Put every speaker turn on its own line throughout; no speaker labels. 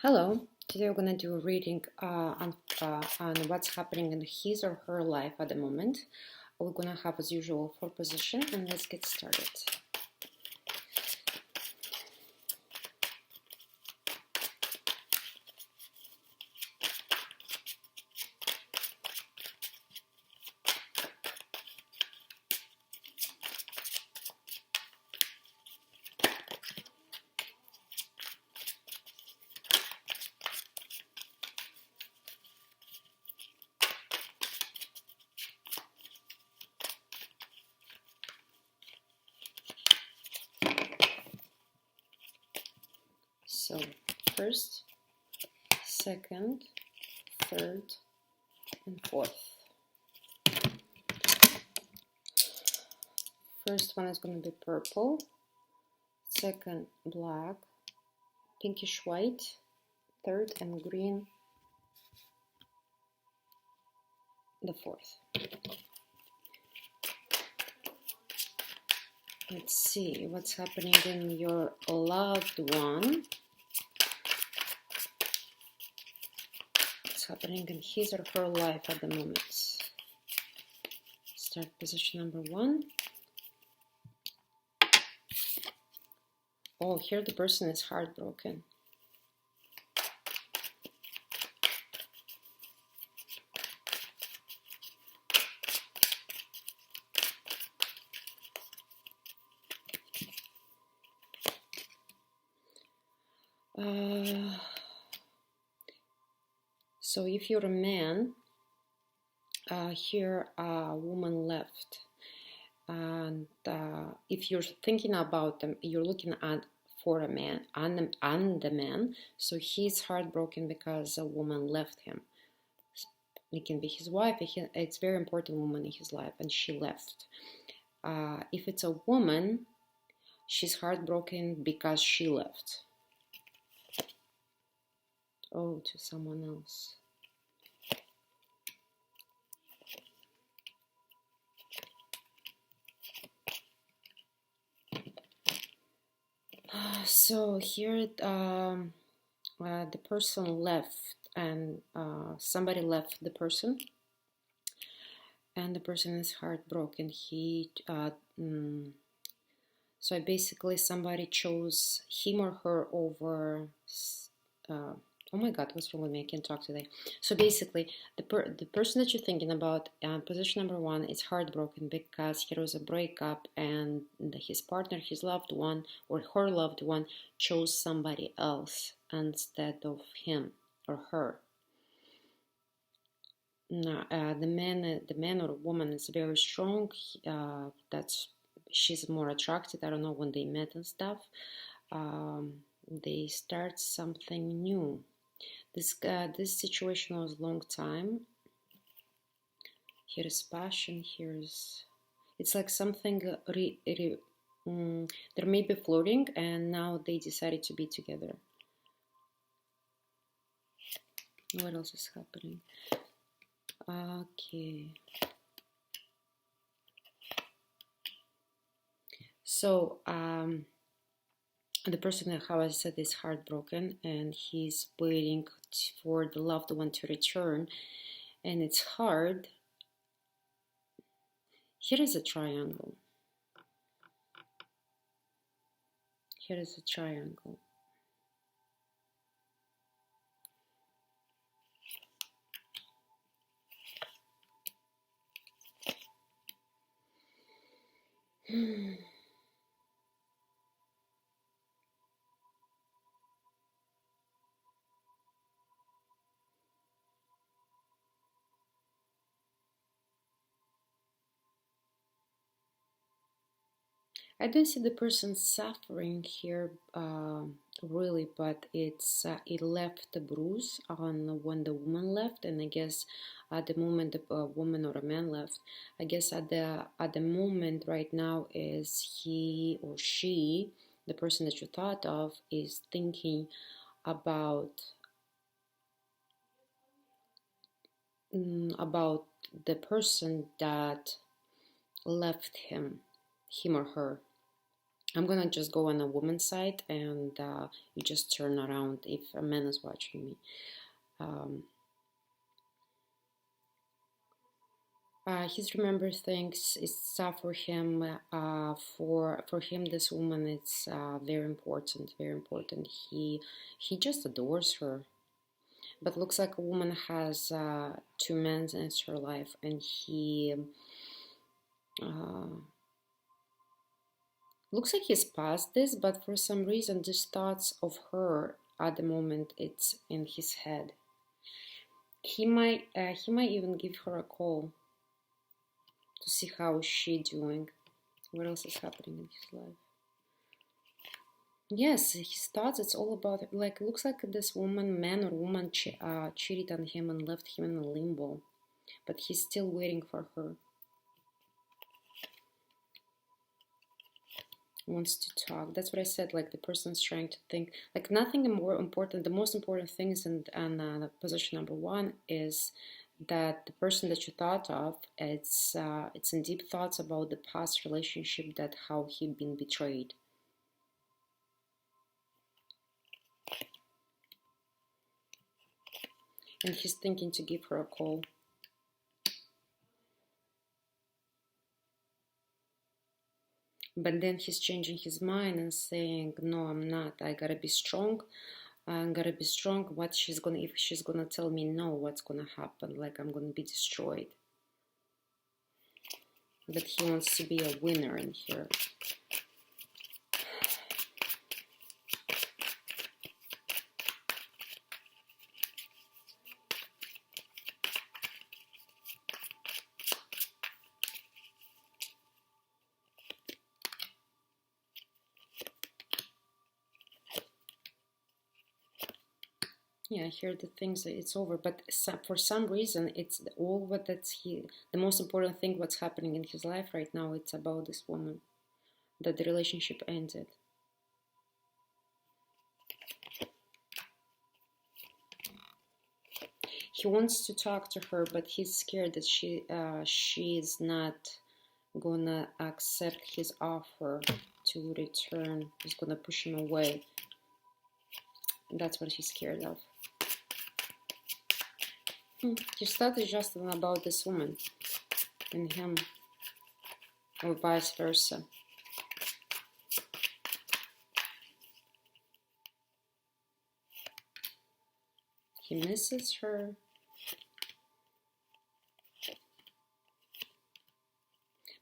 Hello, today we're going to do a reading on what's happening in his or her life at the moment. We're going to have, as usual, 4 position, and let's get started. So, first, second, third, and fourth. First one is going to be purple, second black, pinkish white, third and green, the fourth. Let's see what's happening in your loved one. What's happening in his or her life at the moment. Start position number 1. Oh, here the person is heartbroken. So if you're a man, here a woman left. And if you're thinking about them, you're looking at for a man, on the man, so he's heartbroken because a woman left him. It can be his wife. It's a very important woman in his life, and she left. If it's a woman, she's heartbroken because she left. Oh, to someone else. So here the person left, and somebody left the person, and the person is heartbroken. So basically somebody chose him or her over oh my god, what's wrong with me? I can't talk today. So basically the person that you're thinking about, position number 1, is heartbroken because there was a breakup, and his partner, his loved one, or her loved one, chose somebody else instead of him or her. Now, the man or woman is very strong. She's more attracted. I don't know, when they met and stuff. They start something new. This situation was a long time. Here is passion. It's like something there may be flirting, and now they decided to be together. What else is happening? Okay. So the person, how I said, is heartbroken, and he's waiting for the loved one to return, and it's hard. Here is a triangle. Here is a triangle. I don't see the person suffering here really, but it left a bruise on when the woman left, and I guess at the moment a woman or a man left, I guess at the moment right now is he or she, the person that you thought of, is thinking about the person that left him or her. I'm gonna just go on a woman's side, and you just turn around if a man is watching me. He's remember things. It's tough for him. For him, this woman it's very important. Very important. He just adores her. But looks like a woman has two men in her life, and he looks like he's past this. But for some reason, these thoughts of her at the moment it's in his head. He might even give her a call to see how she's doing. What else is happening in his life? Yes, his thoughts, it's all about, like, looks like this woman, man or woman, cheated on him and left him in a limbo. But he's still waiting for her. Wants to talk. That's what I said, like, the person's trying to think. Like, nothing more important. The most important things in position number one is that the person that you thought of, it's in deep thoughts about the past relationship, that how he been betrayed. And he's thinking to give her a call. But then he's changing his mind and saying, no, I'm not. I gotta be strong. I gotta be strong. What she's gonna, if she's gonna tell me no, what's gonna happen? Like, I'm gonna be destroyed. But he wants to be a winner in here. Yeah, I hear the things that it's over, but for some reason, it's all what that's he. The most important thing, what's happening in his life right now, it's about this woman, that the relationship ended. He wants to talk to her, but he's scared that she's not gonna accept his offer to return. He's gonna push him away. That's what he's scared of. His thought is just about this woman and him, or vice versa. He misses her.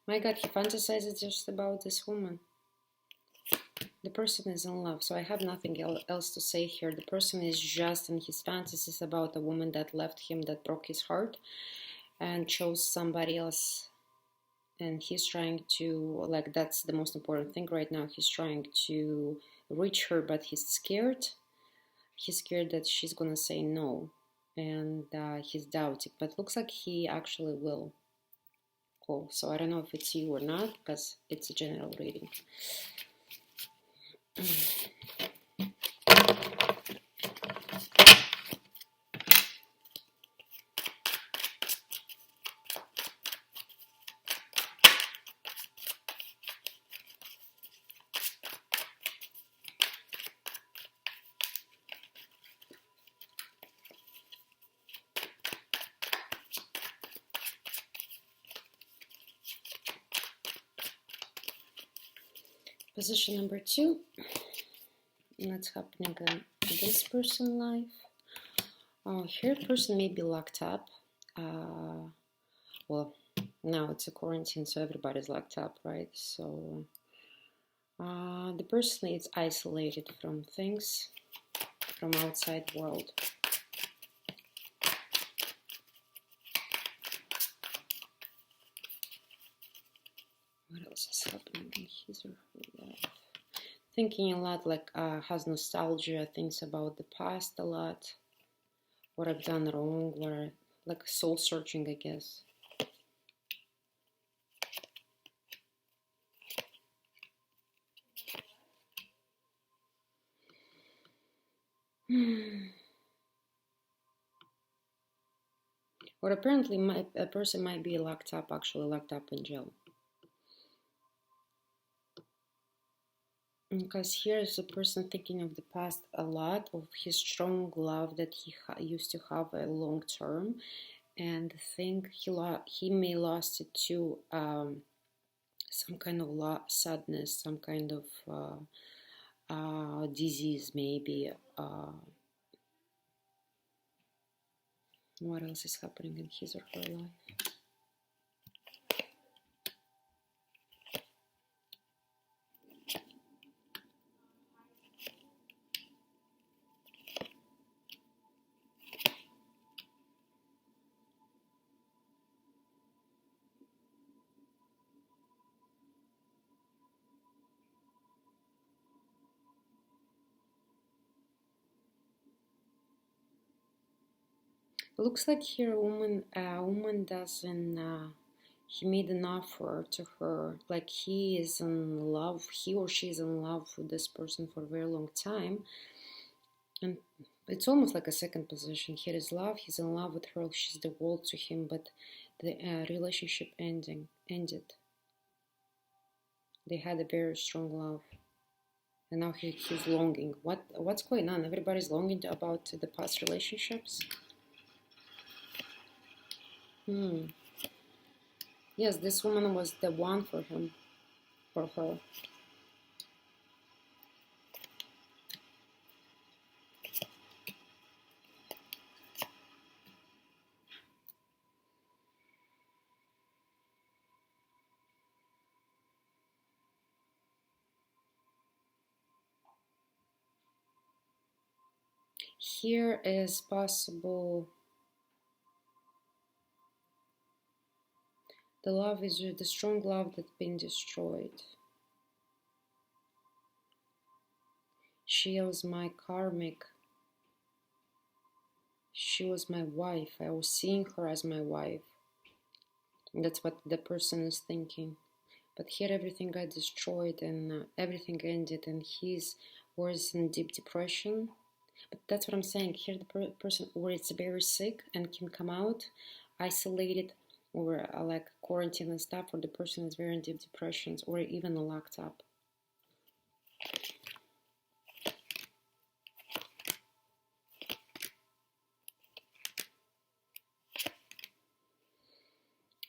My God, he fantasizes just about this woman. The person is in love, so I have nothing else to say here. The person is just in his fantasies about a woman that left him, that broke his heart, and chose somebody else. And he's trying to, like, that's the most important thing right now. He's trying to reach her, but he's scared. He's scared that she's gonna say no, and he's doubting. But looks like he actually will call. So I don't know if it's you or not, because it's a general reading. Position number two. What's happening in this person's life? Oh, here person may be locked up. Well, now it's a quarantine, so everybody's locked up, right? So the person is isolated from things, from outside world. What else is happening in his or her life? Thinking a lot, like has nostalgia, thinks about the past a lot, what I've done wrong, what like soul searching, I guess. Or apparently a person might be locked up, actually locked up in jail. Because here is a person thinking of the past a lot, of his strong love that he used to have a long term, and think he may lost it to some kind of sadness, some kind of disease, maybe. What else is happening in his or her life? Looks like here a woman doesn't. He made an offer to her, like he is in love, he or she is in love with this person for a very long time, and it's almost like a second position. Here is love, he's in love with her, she's the world to him, but the relationship ended. They had a very strong love, and now he's longing. What's going on? Everybody's longing about the past relationships. Yes, this woman was the one for him, for her. Here is possible. The love is the strong love that's been destroyed. She was my karmic. She was my wife. I was seeing her as my wife. And that's what the person is thinking. But here everything got destroyed and everything ended, and he was in deep depression. But that's what I'm saying. Here the person, or it's very sick and can come out, isolated, or like quarantine and stuff, or the person is very in deep depressions, or even locked up.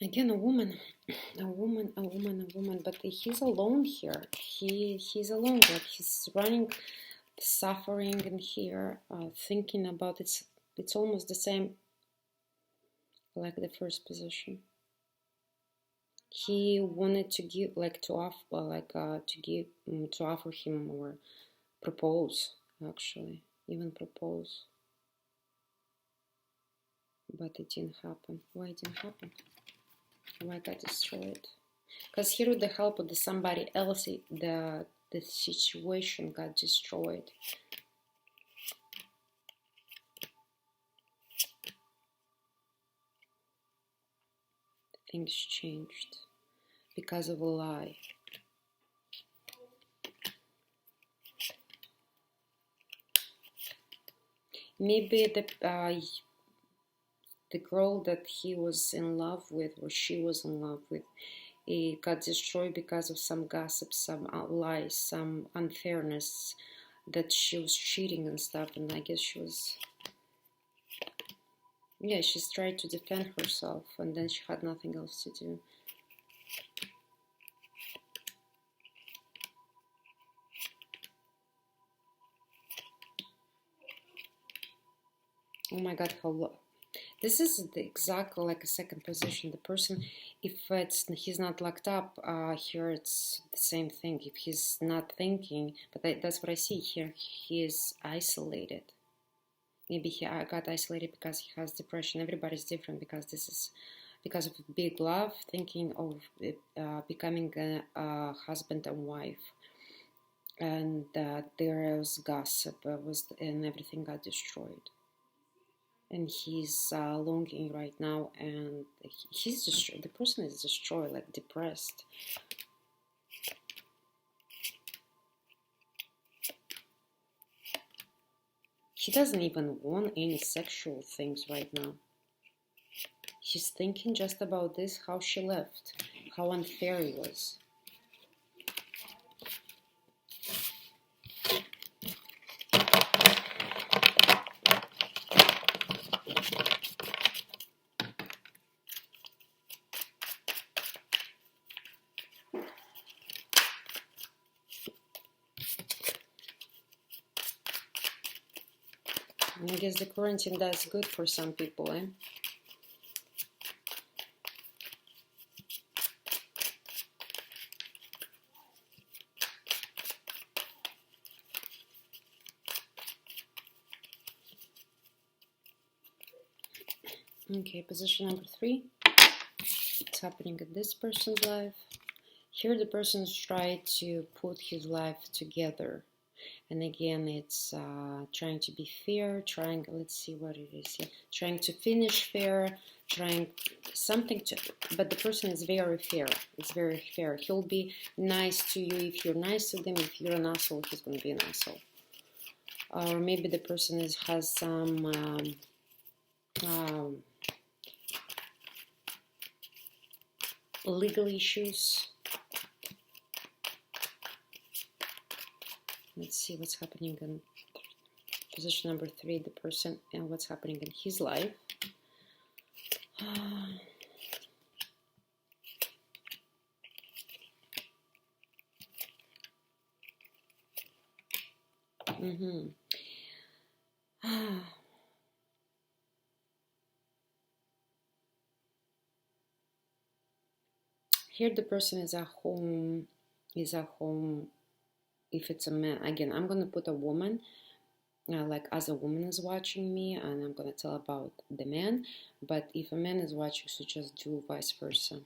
Again, a woman, but he's alone here. He's alone, like he's running, suffering, and here thinking about it's almost the same like the first position. He wanted to give, like to offer, to offer him or propose, actually, even propose, but it didn't happen. Why it didn't happen? Why got destroyed? Because here with the help of somebody else, the situation got destroyed. Things changed because of a lie. Maybe the girl that he was in love with, or she was in love with, it got destroyed because of some gossip, some lies, some unfairness, that she was cheating and stuff, and I guess she was, yeah, she's tried to defend herself, and then she had nothing else to do. Oh my god, how this is exactly like a second position. The person, if he's not locked up, here it's the same thing. If he's not thinking, but that's what I see here. He is isolated. Maybe he got isolated because he has depression. Everybody's different, because this is because of big love, thinking of becoming a husband and wife, and there was gossip, and everything got destroyed. And he's longing right now, and he's destroyed. The person is destroyed, like depressed. He doesn't even want any sexual things right now. He's thinking just about this, how she left, how unfair it was. And I guess the quarantine does good for some people, eh? Okay, position number 3. What's happening in this person's life? Here the person's trying to put his life together. And again, it's trying to be fair, let's see what it is here. Trying to finish fair, trying something to, but the person is very fair. It's very fair. He'll be nice to you if you're nice to them. If you're an asshole, he's going to be an asshole. Or maybe the person has some legal issues. Let's see what's happening in position number 3, the person, and what's happening in his life. Here the person is at home, if it's a man. Again, I'm going to put a woman, like as a woman is watching me, and I'm going to tell about the man. But if a man is watching, so just do vice versa.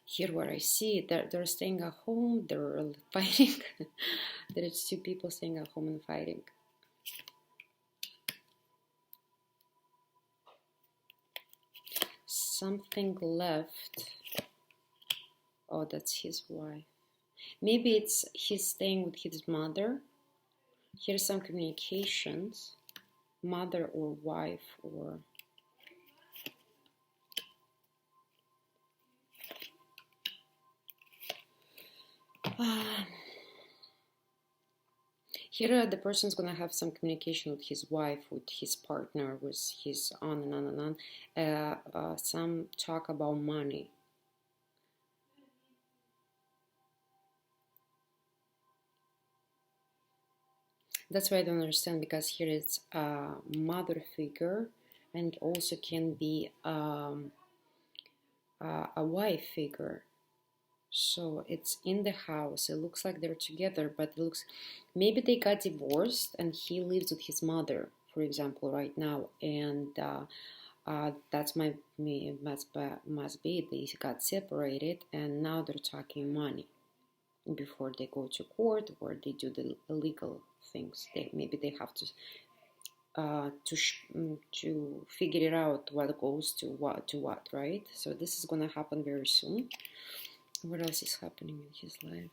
Here what I see, they're staying at home, they're fighting. There's 2 people staying at home and fighting. Something left. Oh, that's his wife. Maybe he's staying with his mother. Here's some communications. Mother or wife or... Here the person's going to have some communication with his wife, with his partner, with his on and on and on. Some talk about money. That's why I don't understand, because here it's a mother figure, and also can be a wife figure. So it's in the house. It looks like they're together, but it looks, maybe they got divorced and he lives with his mother, for example, right now, and that's must be they got separated, and now they're talking money before they go to court or they do the illegal things. Maybe they have to figure it out what goes to what, right? So this is gonna happen very soon. What else is happening in his life?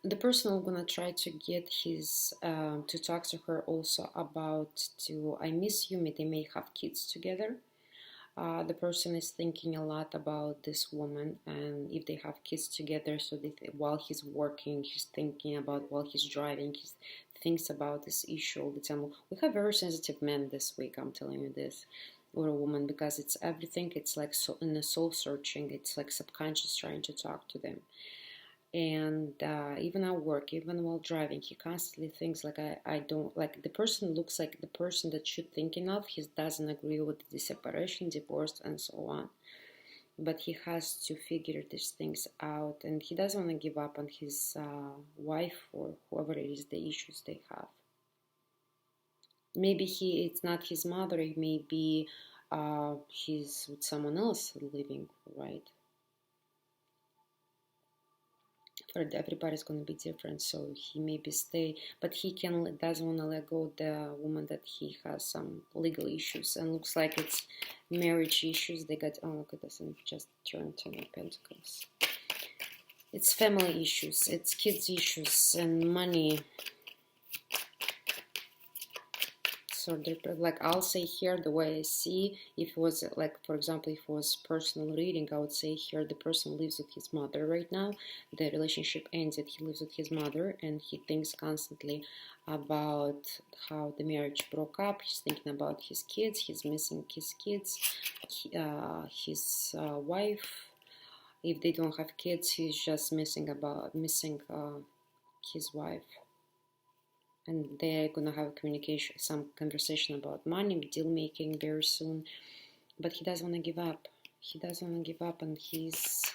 The person is gonna try to get his to talk to her also about I miss you. They may have kids together. The person is thinking a lot about this woman, and if they have kids together, so while he's working, he's thinking about, while he's driving, he thinks about this issue all the time. We have very sensitive men this week, I'm telling you this, or a woman, because it's everything. It's like in the soul searching. It's like subconscious trying to talk to them. And even at work, even while driving, he constantly thinks like, I don't, like, the person looks like the person that you're thinking of. He doesn't agree with the separation, divorce, and so on, but he has to figure these things out, and he doesn't want to give up on his wife or whoever it is, the issues they have. Maybe it's not his mother, it may be he's with someone else living, right? Everybody's going to be different, so he maybe stay, but he doesn't want to let go of the woman that he has some legal issues, and looks like it's marriage issues. They got, oh look at this, and just turned 10 of Pentacles. It's family issues, it's kids issues, and money. sort of like I'll say here the way I see. If it was like, for example, if it was personal reading, I would say here the person lives with his mother right now. The relationship ended. He lives with his mother, and he thinks constantly about how the marriage broke up. He's thinking about his kids. He's missing his kids, his wife. If they don't have kids, he's just missing his wife. And they're gonna have some conversation about money, deal making very soon. But he doesn't want to give up. He doesn't want to give up, and he's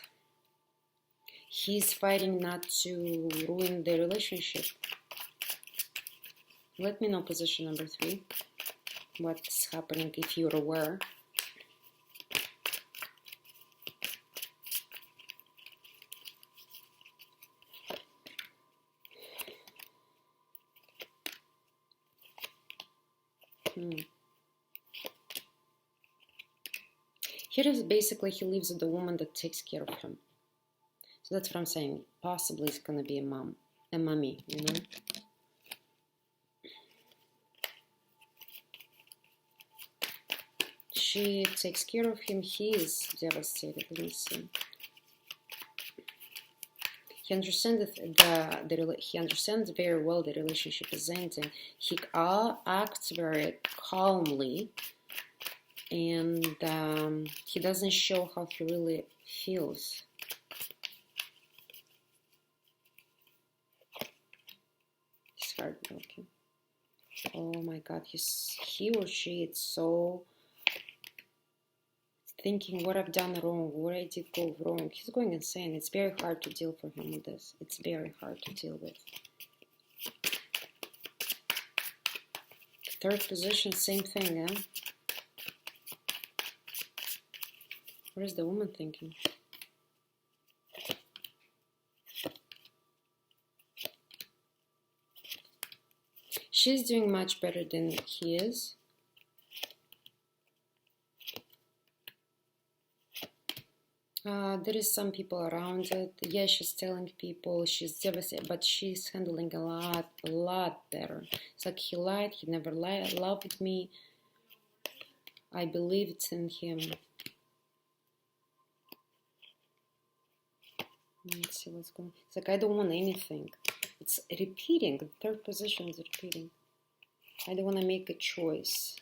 fighting not to ruin the relationship. Let me know position number 3. What's happening if you're aware? Here is basically he lives with the woman that takes care of him. So that's what I'm saying. Possibly it's gonna be a mommy, you know. She takes care of him. He is devastated. Let me see. He understands he understands very well the relationship is ending. He acts very calmly, and he doesn't show how he really feels. He's heartbroken. Oh my God, he or she is so thinking what I've done wrong, what I did go wrong. He's going insane. It's very hard to deal for him with this. It's very hard to deal with. Third position, same thing, eh? What is the woman thinking? She's doing much better than he is. There is some people around it. Yeah, she's telling people she's devastated, but she's handling a lot better. It's like he lied, he never loved me. I believed in him. Let's see what's going on. It's like I don't want anything. It's repeating. The third position is repeating. I don't want to make a choice.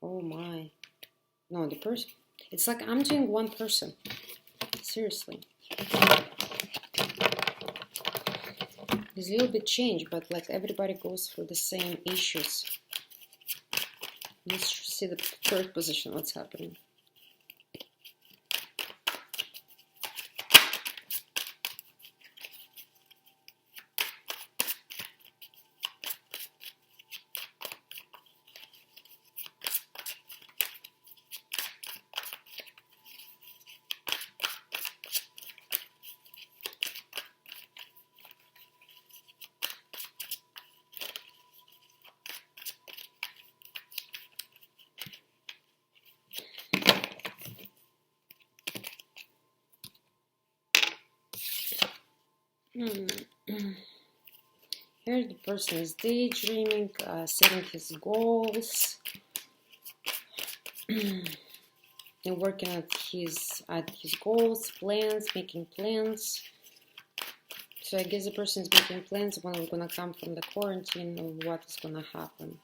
Oh my. No, the person. It's like I'm doing one person. Seriously. There's a little bit change, but like everybody goes through the same issues. Let's see the third position, what's happening. Here the person is daydreaming, setting his goals, and working at his goals, plans, making plans. So I guess the person is making plans when we're gonna come from the quarantine and what is gonna happen.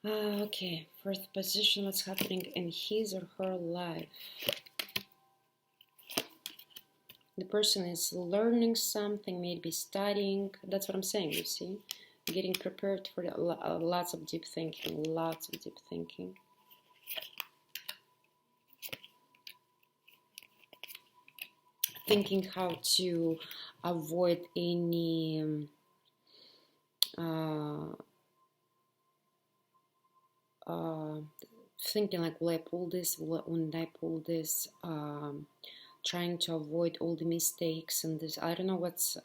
Okay, fourth position, what's happening in his or her life? The person is learning something, maybe studying. That's what I'm saying, you see? Getting prepared for lots of deep thinking, Thinking how to avoid any thinking like, will I pull this, won't I pull this? Trying to avoid all the mistakes and this. I don't know what's.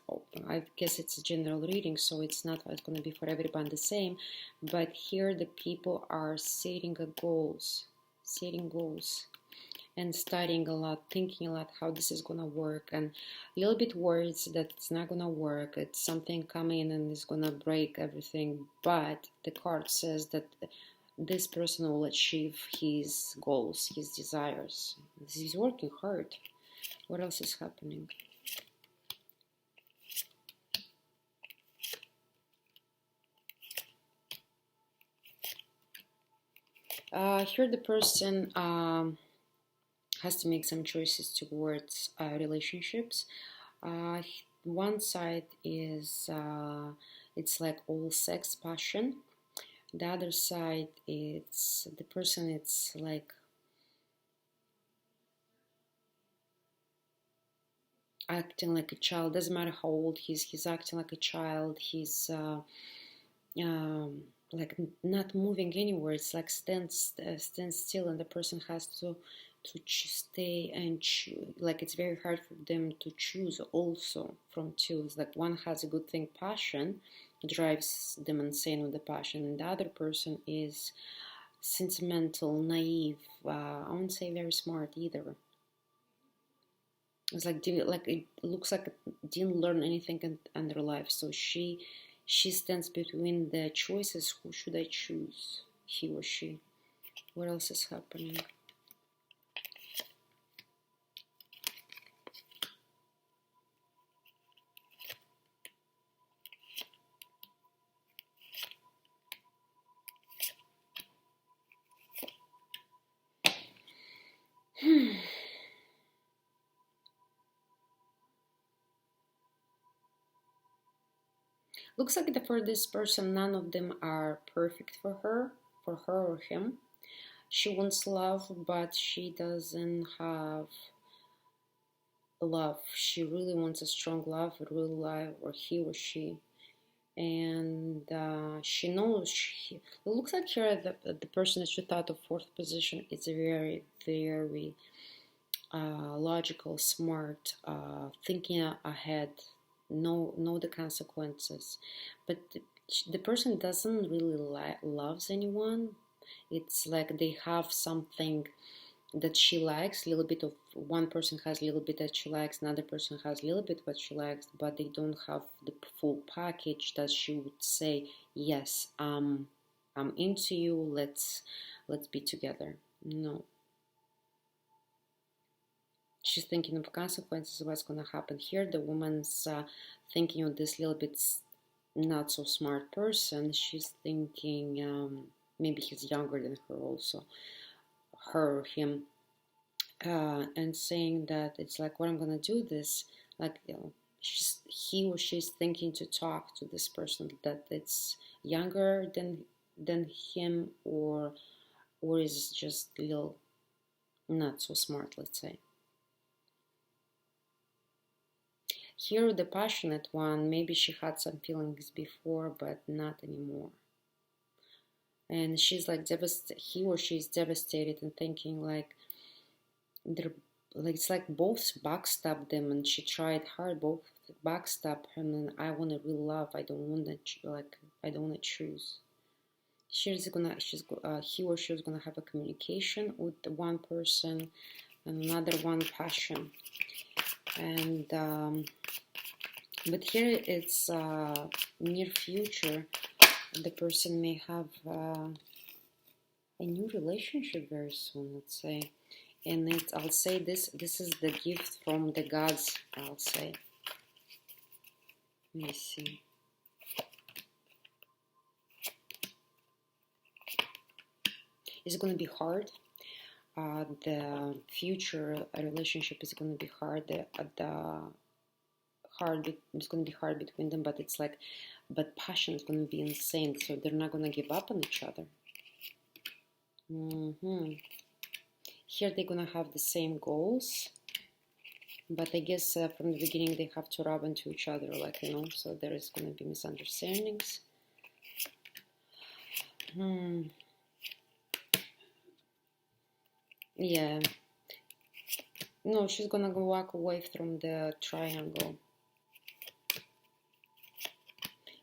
I guess it's a general reading, so it's not going to be for everyone the same. But here the people are setting goals, and studying a lot, thinking a lot how this is gonna work, and a little bit worried that it's not gonna work. It's something coming and it's gonna break everything. But the card says that this person will achieve his goals, his desires. He's working hard. What else is happening? Here the person has to make some choices towards relationships. Uh, One side is it's like all sex passion. The other side, it's the person. It's like acting like a child. Doesn't matter how old he's acting like a child. He's like not moving anywhere. It's like stand still, and the person has to stay and choose. Like it's very hard for them to choose also from two. It's like one has a good thing, passion, drives them insane with the passion, and the other person is sentimental, naive. I wouldn't say very smart either. It's like it looks like it didn't learn anything in their life. So she stands between the choices. Who should I choose? He or she? What else is happening? Looks like for this person, none of them are perfect for her or him. She wants love, but she doesn't have love. She really wants a strong love, a real love, or he or she. And she knows it looks like here the person that she thought of fourth position is very, very logical, smart, thinking ahead, know the consequences. But the person doesn't really loves anyone. It's like they have something that she likes, a little bit of one person has a little bit that she likes, another person has a little bit what she likes, but they don't have the full package that she would say, yes, I'm into you, let's be together. No. She's thinking of consequences, what's gonna happen here. The woman's thinking of this little bit not so smart person. She's thinking maybe he's younger than her also, her or him. And saying that it's like, what I'm gonna do this, like, he or she's thinking to talk to this person that it's younger than him, or is just a little not so smart, let's say. Here, the passionate one, maybe she had some feelings before, but not anymore. And she's like he or she's devastated and thinking like, they're like, it's like both backstab them, and she tried hard, both backstab him, and I want to real love. I don't want to I don't want to choose. He or she is gonna have a communication with one person, and another one passion, and but here it's near future. The person may have a new relationship very soon, let's say. And I'll say this is the gift from the gods, I'll say. Let me see. It's going to be hard. The future relationship is going to be hard. It's going to be hard between them, but it's like, but passion is going to be insane, so they're not going to give up on each other. Here they're gonna have the same goals, but I guess from the beginning they have to rub into each other, like, so there is gonna be misunderstandings. Yeah. No, she's gonna go walk away from the triangle.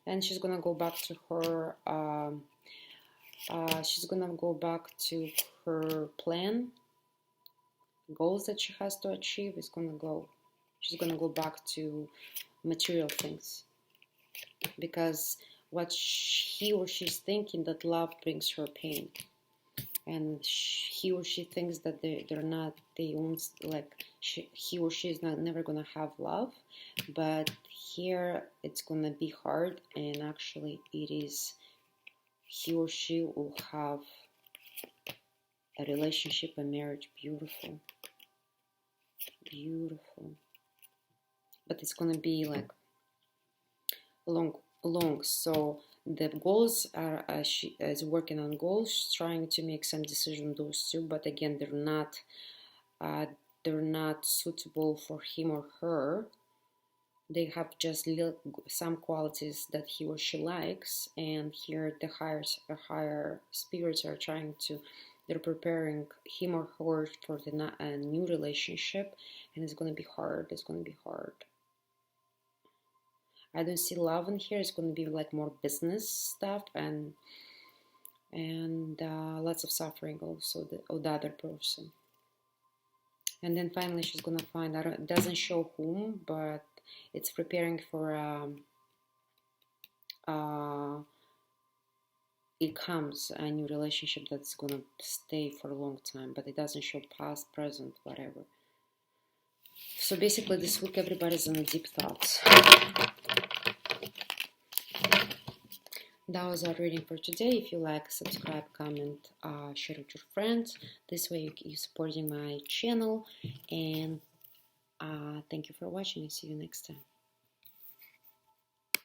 And she's gonna go back to her, she's gonna go back to her plan. goals that she has to achieve, is gonna go, she's gonna go back to material things, because what he or she's thinking, that love brings her pain, and he or she thinks that they're not, they won't, like, he or she is not never gonna have love, but here it's gonna be hard, and actually it is, he or she will have a relationship, a marriage, beautiful, beautiful, but it's gonna be like long. So the goals are, she is working on goals, trying to make some decision, those two, but again, they're not suitable for him or her. They have just some qualities that he or she likes, and here the higher spirits are trying to, they're preparing him or her for a new relationship, and it's going to be hard. It's going to be hard. I don't see love in here. It's going to be like more business stuff, and lots of suffering also of the other person. And then finally she's gonna find, it doesn't show whom, but it's preparing for it comes a new relationship that's gonna stay for a long time, but it doesn't show past, present, whatever. So basically this week everybody's in deep thoughts. That was our reading for today. If you like, subscribe, comment, share with your friends. This way you're supporting my channel. And thank you for watching. See you next time.